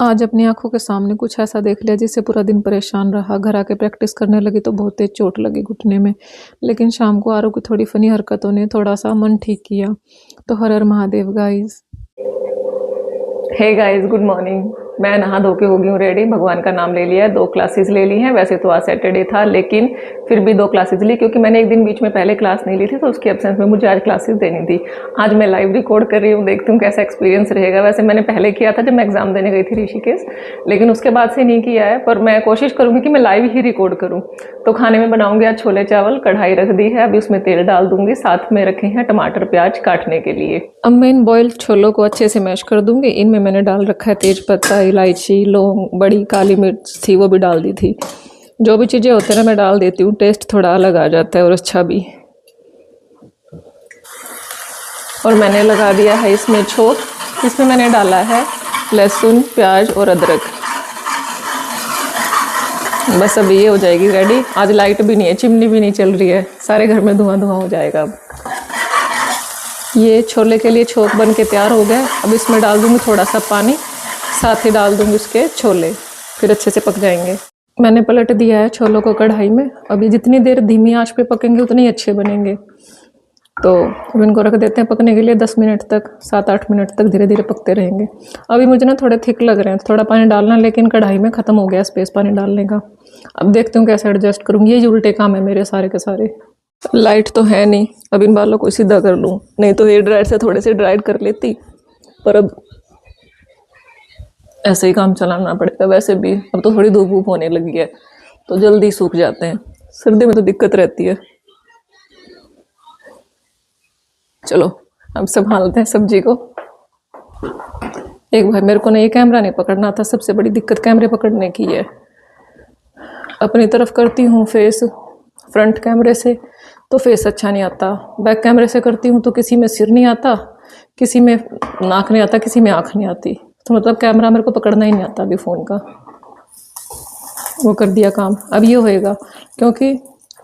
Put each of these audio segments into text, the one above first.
आज अपनी आंखों के सामने कुछ ऐसा देख लिया जिससे पूरा दिन परेशान रहा। घर आके प्रैक्टिस करने लगी तो बहुत तेज चोट लगी घुटने में। लेकिन शाम को आरव की थोड़ी फनी हरकतों ने थोड़ा सा मन ठीक किया। तो हर हर Mahadev guys. Hey guys, good morning. मैं नहा धो के हो गई हूँ रेडी। भगवान का नाम ले लिया है, 2 क्लासेस ले ली हैं। वैसे तो आज सैटरडे था, लेकिन फिर भी 2 क्लासेस ली क्योंकि मैंने एक दिन बीच में पहले क्लास नहीं ली थी, तो उसकी एब्सेंस में मुझे आज क्लासेस देनी थी। आज मैं लाइव रिकॉर्ड कर रही हूँ, देखती हूँ कैसा एक्सपीरियंस रहेगा। वैसे मैंने पहले किया था जब मैं एग्जाम देने गई थी ऋषिकेश, लेकिन उसके बाद से नहीं किया है। पर मैं कोशिश करूँगी कि मैं लाइव ही रिकॉर्ड करूँ। तो खाने में बनाऊँगी आज छोले चावल। कढ़ाई रख दी है, अभी उसमें तेल डाल दूँगी। साथ में रखे हैं टमाटर प्याज काटने के लिए। अब मैं इन बॉइल्ड छोलों को अच्छे से मैश कर दूँगी। इनमें मैंने डाल रखा है तेज पत्ता, इलायची, लौंग, बड़ी काली मिर्च थी वो भी डाल दी थी। जो भी चीज़ें होती हैं ना मैं डाल देती हूँ, टेस्ट थोड़ा अलग आ जाता है और अच्छा भी। और मैंने लगा दिया है इसमें छोंक। इसमें मैंने डाला है लहसुन, प्याज और अदरक। बस अब ये हो जाएगी रेडी। आज लाइट भी नहीं है, चिमनी भी नहीं चल रही है, सारे घर में धुआं धुआं हो जाएगा। अब ये छोले के लिए छोंक बन के तैयार हो गया। अब इसमें डाल दूँगी थोड़ा सा पानी, साथ ही डाल दूँगी उसके छोले, फिर अच्छे से पक जाएंगे। मैंने पलट दिया है छोलों को कढ़ाई में। अभी जितनी देर धीमी आंच पे पकेंगे उतने ही अच्छे बनेंगे। तो अब इनको रख देते हैं पकने के लिए 10 मिनट तक, 7-8 मिनट तक धीरे धीरे पकते रहेंगे। अभी मुझे ना थोड़े थिक लग रहे हैं, थोड़ा पानी डालना, लेकिन कढ़ाई में ख़त्म हो गया स्पेस पानी डालने का। अब देखती हूँ कैसे एडजस्ट करूँगी। ये उल्टे काम है मेरे सारे के सारे। लाइट तो है नहीं, अब इन बालों को सीधा कर लूँ, नहीं तो हेयर ड्रायर से थोड़े से ड्राइड कर लेती, पर अब ऐसे ही काम चलाना पड़ेगा। वैसे भी अब तो थोड़ी धूप वूप होने लगी है तो जल्दी सूख जाते हैं। सर्दी में तो दिक्कत रहती है। चलो अब संभालते हैं सब्जी को। एक भाई मेरे को ना ये कैमरा नहीं पकड़ना था, सबसे बड़ी दिक्कत कैमरे पकड़ने की है। अपनी तरफ करती हूँ फेस फ्रंट कैमरे से तो फेस अच्छा नहीं आता, बैक कैमरे से करती हूँ तो किसी में सिर नहीं आता, किसी में नाक नहीं आता, किसी में आँख नहीं आती। तो मतलब कैमरा मेरे को पकड़ना ही नहीं आता अभी फ़ोन का। वो कर दिया काम। अब ये होएगा क्योंकि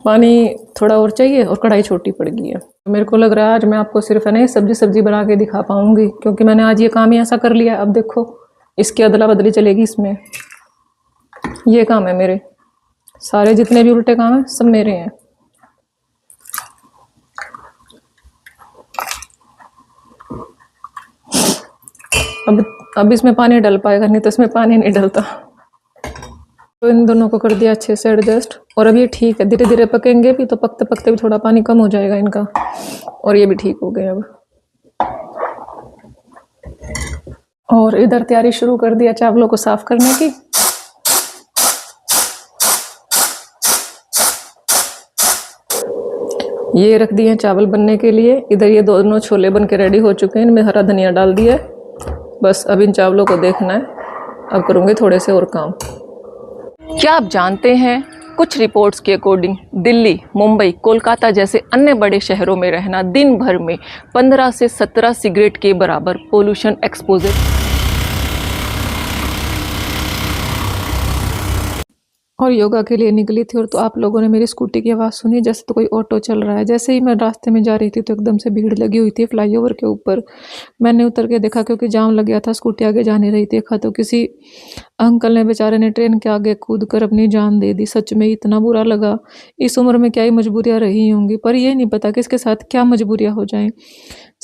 पानी थोड़ा और चाहिए और कढ़ाई छोटी पड़ गई है। मेरे को लग रहा है आज मैं आपको सिर्फ है ना सब्जी बना के दिखा पाऊँगी, क्योंकि मैंने आज ये काम ही ऐसा कर लिया। अब देखो इसकी अदला बदली चलेगी इसमें। ये काम है मेरे, सारे जितने भी उल्टे काम हैं सब मेरे हैं। अब इसमें पानी डल पाएगा, नहीं तो इसमें पानी नहीं डलता। तो इन दोनों को कर दिया अच्छे से एडजस्ट। और अब ये ठीक है, धीरे धीरे पकेंगे भी तो पकते पकते भी थोड़ा पानी कम हो जाएगा इनका, और ये भी ठीक हो गए अब। और इधर तैयारी शुरू कर दिया चावलों को साफ करने की। ये रख दिए चावल बनने के लिए। इधर ये दोनों छोले बन के रेडी हो चुके हैं, इनमें हरा धनिया डाल दिया है। बस अब इन चावलों को देखना है, अब करूँगी थोड़े से और काम। क्या आप जानते हैं, कुछ रिपोर्ट्स के अकॉर्डिंग दिल्ली, मुंबई, कोलकाता जैसे अन्य बड़े शहरों में रहना दिन भर में 15 से 17 सिगरेट के बराबर पोल्यूशन एक्सपोजर। और योगा के लिए निकली थी, और तो आप लोगों ने मेरी स्कूटी की आवाज़ सुनी, जैसे तो कोई ऑटो चल रहा है। जैसे ही मैं रास्ते में जा रही थी तो एकदम से भीड़ लगी हुई थी फ्लाईओवर के ऊपर। मैंने उतर के देखा क्योंकि जाम लग गया था, स्कूटी आगे जा नहीं रही थी। देखा तो किसी अंकल ने बेचारे ने ट्रेन के आगे कूद कर अपनी जान दे दी। सच में इतना बुरा लगा। इस उम्र में क्या ही मजबूरियाँ रही होंगी, पर ये नहीं पता कि इसके साथ क्या मजबूरियाँ हो जाएं।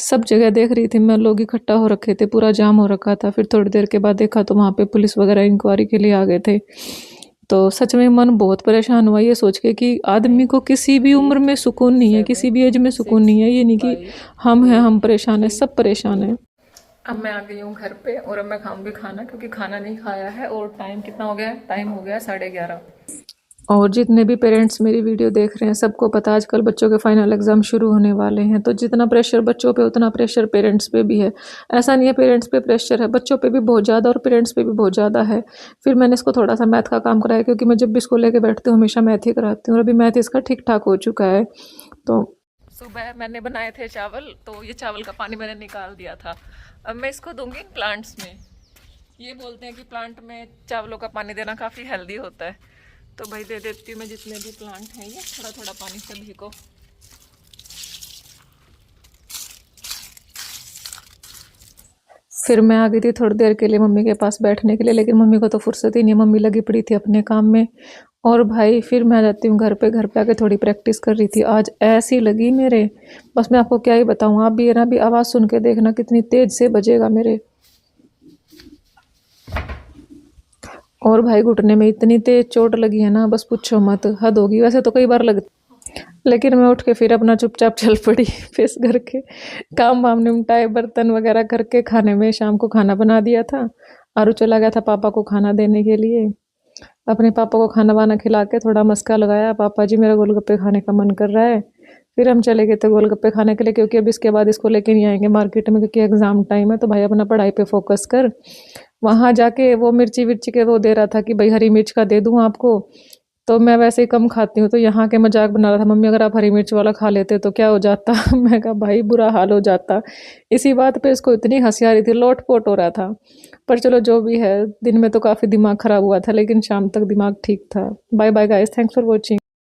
सब जगह देख रही थी मैं, लोग इकट्ठा हो रखे थे, पूरा जाम हो रखा था। फिर थोड़ी देर के बाद देखा तो वहाँ पे पुलिस वगैरह इंक्वायरी के लिए आ गए थे। तो सच में मन बहुत परेशान हुआ ये सोच के कि आदमी को किसी भी उम्र में सुकून नहीं है, किसी भी एज में सुकून नहीं है। ये नहीं कि हम हैं, हम परेशान हैं, सब परेशान हैं। अब मैं आ गई हूँ घर पे और अब मैं खाऊंगी खाना, क्योंकि खाना नहीं खाया है। और टाइम कितना हो गया है? टाइम हो गया 11:30। और जितने भी पेरेंट्स मेरी वीडियो देख रहे हैं सबको पता है आजकल बच्चों के फाइनल एग्जाम शुरू होने वाले हैं। तो जितना प्रेशर बच्चों पे उतना प्रेशर पेरेंट्स पे भी है। ऐसा नहीं है पेरेंट्स पे प्रेशर है, बच्चों पे भी बहुत ज़्यादा और पेरेंट्स पे भी बहुत ज़्यादा है। फिर मैंने इसको थोड़ा सा मैथ का काम कराया, क्योंकि मैं जब भी इसको लेके बैठती हूँ हमेशा मैथ ही कराती हूँ, और अभी मैथ इसका ठीक ठाक हो चुका है। तो सुबह मैंने बनाए थे चावल, तो ये चावल का पानी मैंने निकाल दिया था। अब मैं इसको दूंगी प्लांट्स में। ये बोलते हैं कि प्लांट में चावलों का पानी देना काफ़ी हेल्दी होता है, तो भाई दे देती हूँ मैं जितने भी प्लांट हैं ये थोड़ा थोड़ा पानी सभी को। फिर मैं आ गई थी थोड़ी देर के लिए मम्मी के पास बैठने के लिए, लेकिन मम्मी को तो फुर्सत ही नहीं है, मम्मी लगी पड़ी थी अपने काम में। और भाई फिर मैं आ जाती हूँ घर पे आके थोड़ी प्रैक्टिस कर रही थी। आज ऐसी लगी मेरे, बस मैं आपको क्या ही बताऊँ। आप भी है ना, भी आवाज़ सुन के देखना कितनी तेज से बजेगा मेरे। और भाई घुटने में इतनी तेज चोट लगी है ना, बस पूछो मत, हद होगी। वैसे तो कई बार लगती, लेकिन मैं उठ के फिर अपना चुपचाप चल पड़ी। फिर घर के काम वाम निपटाए, बर्तन वगैरह करके खाने में शाम को खाना बना दिया था। आरू चला गया था पापा को खाना देने के लिए। अपने पापा को खाना वाना खिला के थोड़ा मस्का लगाया, पापा जी मेरा गोलगप्पे खाने का मन कर रहा है। फिर हम चले गए थे गोलगप्पे खाने के लिए, क्योंकि अब इसके बाद इसको लेके नहीं आएंगे मार्केट में, क्योंकि एग्जाम टाइम है। तो भाई अपना पढ़ाई पे फोकस कर। वहाँ जाके वो मिर्ची विर्ची के वो दे रहा था कि भाई हरी मिर्च का दे दूँ आपको। तो मैं वैसे ही कम खाती हूँ, तो यहाँ के मजाक बना रहा था, मम्मी अगर आप हरी मिर्च वाला खा लेते तो क्या हो जाता। मैं कहा भाई बुरा हाल हो जाता। इसी बात पे इसको इतनी हंसी आ रही थी, लोट पोट हो रहा था। पर चलो जो भी है, दिन में तो काफ़ी दिमाग ख़राब हुआ था, लेकिन शाम तक दिमाग ठीक था। Bye bye guys, thanks for watching.